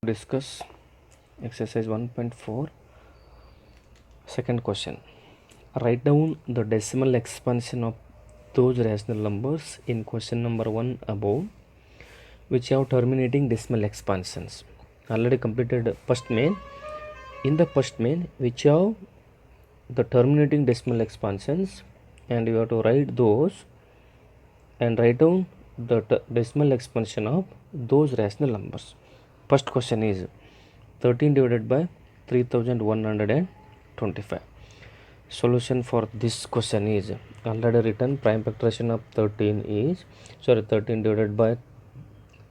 Discuss exercise 1.4 second question. Write down the decimal expansion of those rational numbers in question number 1 above which have terminating decimal expansions. Already completed first main. In the first main which have the terminating decimal expansions, and you have to write those and write down the decimal expansion of those rational numbers. First question is 13 divided by 3125. Solution for this question is already written. Prime factorization of 13 is 13 divided by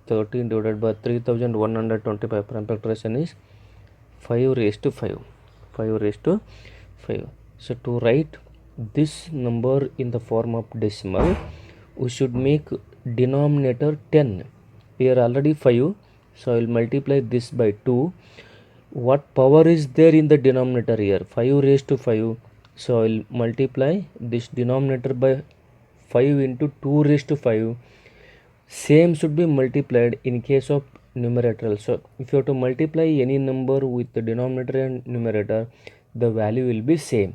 3125. Prime factorization is 5 raised to 5. So to write this number in the form of decimal, we should make denominator 10. Here already 5, so I will multiply this by 2. What power is there in the denominator here? 5 raised to 5. So I will multiply this denominator by 5 into 2 raised to 5. Same should be multiplied in case of numerator also. If you have to multiply any number with the denominator and numerator, the value will be same.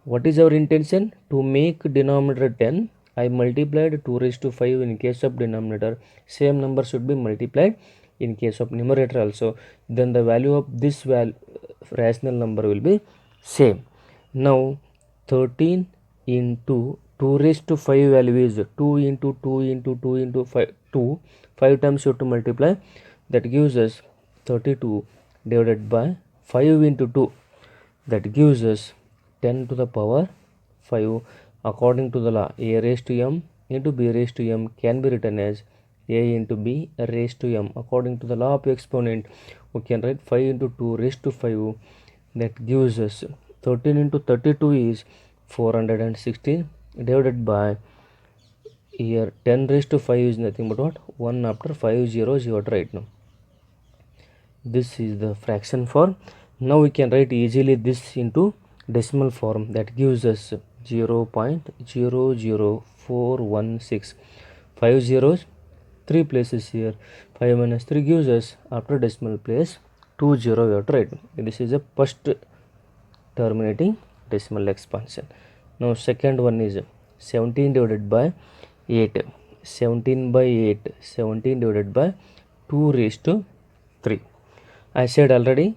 What is our intention? To make denominator 10, I multiplied 2 raised to 5 in case of denominator. Same number should be multiplied in case of numerator also. Then the value of this rational number will be same. Now 13 into 2 raised to 5 value is 2 into 2 into 2 into 5. 5 times you have to multiply. That gives us 32 divided by 5 into 2. That gives us 10 to the power 5. According to the law, a raised to m into b raised to m can be written as a into b raised to m. According to the law of exponent, we can write 5 into 2 raised to 5. That gives us 13 into 32 is 416 divided by here 10 raised to 5 is nothing but what? 1 after 5 zeros you have to write now. This is the fraction form. Now we can write easily this into decimal form. That gives us 0.00416. 5 zeros, 3 places here. 5 minus 3 gives us after decimal place 20 we have to write. This is the first terminating decimal expansion. Now second one is 17 divided by 8. 17 by 8. 17 divided by 2 raised to 3. I said already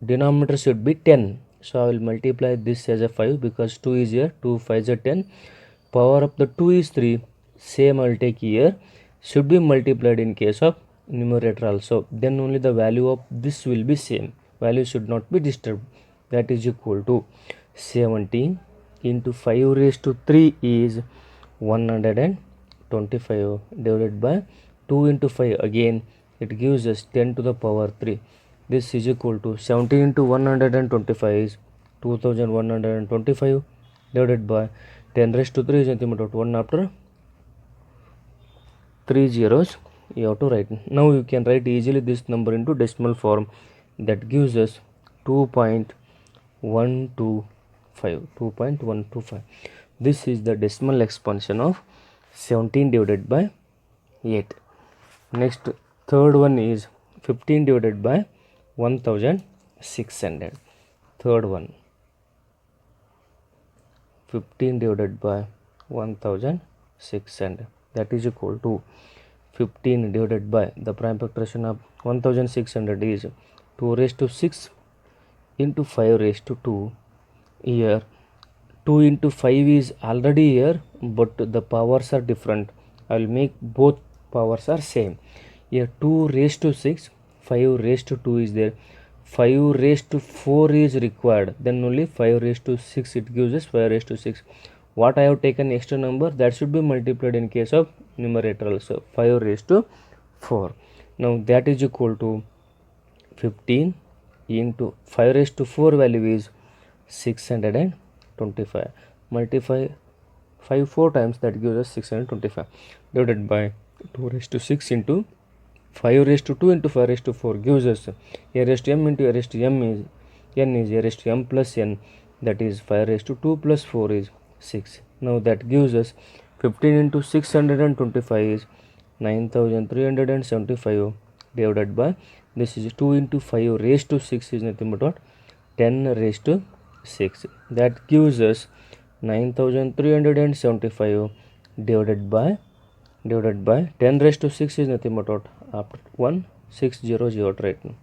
denominator should be 10. So I will multiply this as a 5 because 2 is here. 2 5 is 10. Power of the 2 is 3. Same I will take here. Should be multiplied in case of numerator also. Then only the value of this will be same. Value should not be disturbed. That is equal to 17 into 5 raised to 3 is 125 divided by 2 into 5 again. It gives us 10 to the power 3. This is equal to 17 into 125 is 2125 divided by 10 raised to 3 is nothing but 1 after 3 zeros you have to write. Now you can write easily this number into decimal form. That gives us 2.125. This is the decimal expansion of 17 divided by 8. Next third one is 15 divided by 1600. Third one 15 divided by 1600. That is equal to 15 divided by the prime factorization of 1600 is 2 raised to 6 into 5 raised to 2. Here 2 into 5 is already here, but the powers are different. I will make both powers are same. Here 2 raised to 6, 5 raised to 2 is there. 5 raised to 4 is required. Then only 5 raised to 6 it gives us 5 raised to 6. What I have taken extra number that should be multiplied in case of numerator also. 5 raised to 4. Now that is equal to 15 into 5 raised to 4 value is 625. Multiply 5 4 times, that gives us 625 divided by 2 raised to 6 into 5 raised to 2 into 5 raised to 4 gives us a raised to m into a raised to m is n is a raised to m plus n, that is 5 raised to 2 plus 4 is 6. Now that gives us 15 into 625 is 9375 divided by This is 2 into 5 raised to 6 is nothing but what? 10 raised to 6. That gives us 9375 divided by 10 raised to 6 is nothing but what? After 1600, right? Now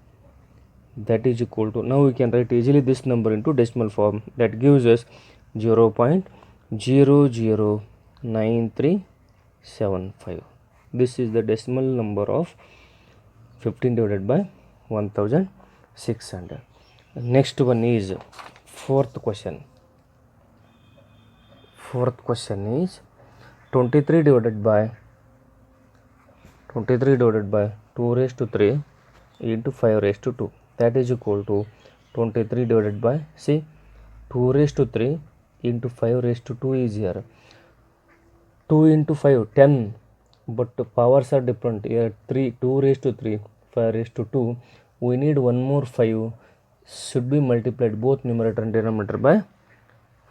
that is equal to, now we can write easily this number into decimal form. That gives us 0.009375. This is the decimal number of 15 divided by 1600. Next one is fourth question. Fourth question is 23 divided by 2 raised to 3 into 5 raised to 2. That is equal to 23 divided by, see, 2 raised to 3 into 5 raised to 2 is here. 2 into 5, 10, but the powers are different. Here 2 raised to 3, 5 raised to 2. We need one more 5, should be multiplied both numerator and denominator by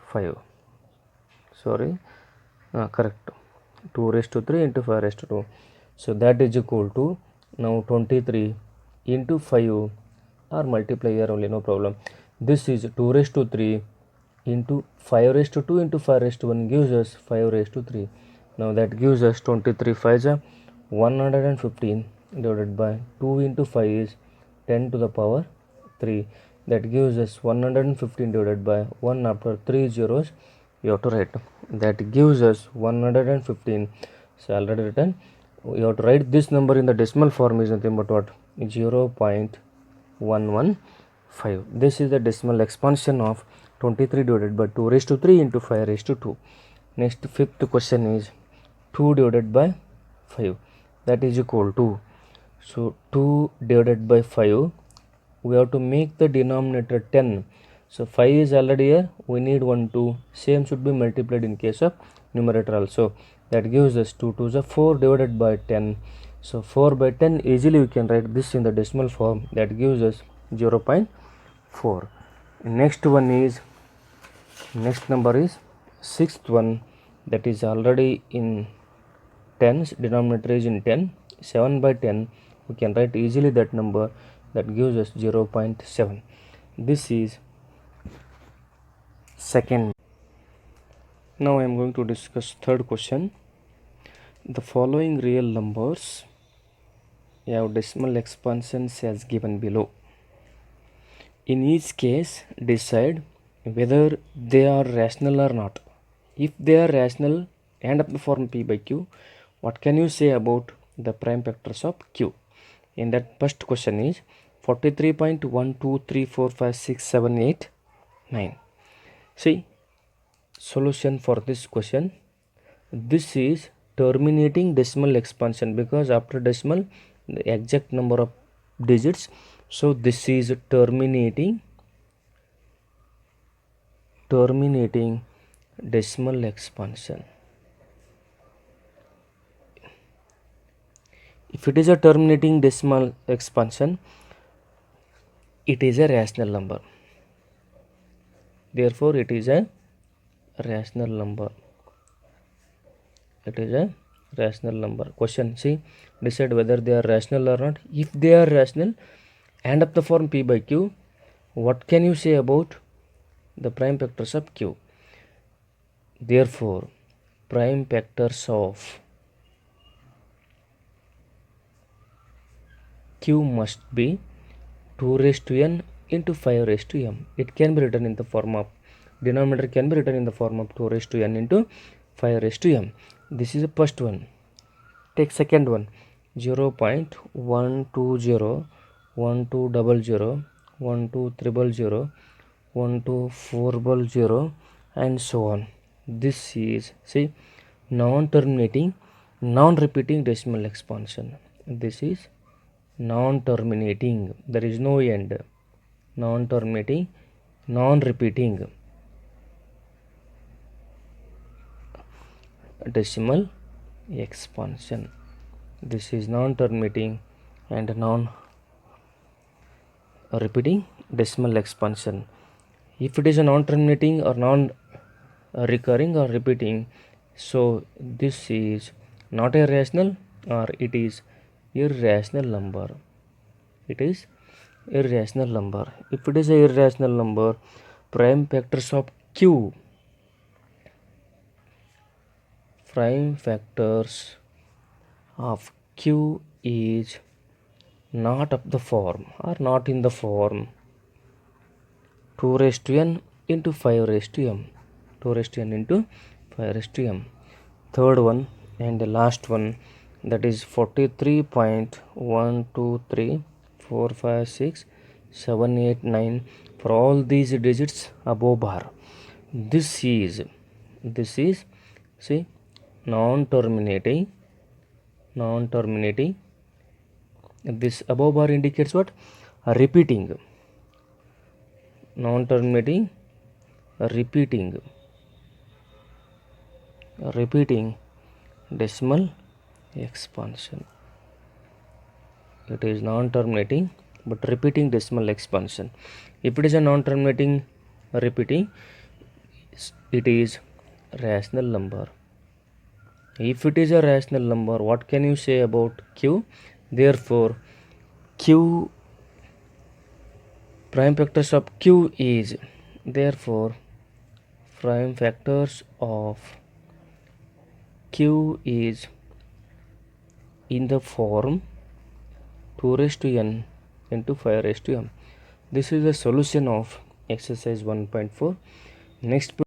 5. Sorry, correct. 2 raised to 3 into 5 raised to 2. So that is equal to, now 23 into 5, or multiply here only, no problem. This is 2 raised to 3 into 5 raised to 2 into 5 raised to 1 gives us 5 raised to 3. Now that gives us 23 5 is 115 divided by 2 into 5 is 10 to the power 3. That gives us 115 divided by 1 after 3 zeros. You have to write. That gives us 115. So already written. You have to write this number in the decimal form is nothing but what? 0.115. This is the decimal expansion of 23 divided by 2 raised to 3 into 5 raised to 2. Next, fifth question is 2 divided by 5. That is equal to, so 2 divided by 5, we have to make the denominator 10. So 5 is already here, we need 1 2, same should be multiplied in case of numerator also. That gives us 2 2 is 4 divided by 10. So 4 by 10, easily we can write this in the decimal form. That gives us 0.4. Next one is, next number is sixth one, that is already in 10s, denominator is in 10. 7 by 10, we can write easily that number. That gives us 0.7. This is second. Now I am going to discuss third question. The following real numbers have decimal expansions as given below. In each case, decide whether they are rational or not. If they are rational and of the form p by q, what can you say about the prime factors of q? In that first question is 43.123456789. See, solution for this question. This is terminating decimal expansion, because after decimal the exact number of digits. So this is terminating decimal expansion. If it is a terminating decimal expansion, it is a rational number. Therefore, it is a rational number. It is a rational number. Question, see, decide whether they are rational or not. If they are rational and of the form p by q, what can you say about the prime factors of q? Therefore, prime factors of q must be 2 raised to n into 5 raised to m. It can be written in the form of, denominator can be written in the form of 2 raised to n into 5 raised to m. This is the first one. Take second one, 0.120, 1200, 12300, 12400, and so on. This is, see, non-terminating, non-repeating decimal expansion. This is non-terminating, there is no end. Non-terminating, non-repeating decimal expansion. This is non-terminating and non-repeating decimal expansion. If it is a non-terminating or non-recurring or repeating, so this is not a rational or it is irrational number. It is irrational number. If it is a irrational number, prime factors of q is not of the form or not in the form 2 raised to n into 5 raised to m. 2 raised to n into 5 raised to m. Third one and the last one, that is 43.123456789 for all these digits above bar. This is see non-terminating. This above bar indicates what? Repeating. Non-terminating, repeating decimal expansion. It is non-terminating but repeating decimal expansion. If it is a non-terminating repeating, it is rational number. If it is a rational number, what can you say about q? Therefore q, prime factors of q is, therefore prime factors of q is in the form 2 raised to n into 5 raised to m. This is the solution of exercise 1.4. Next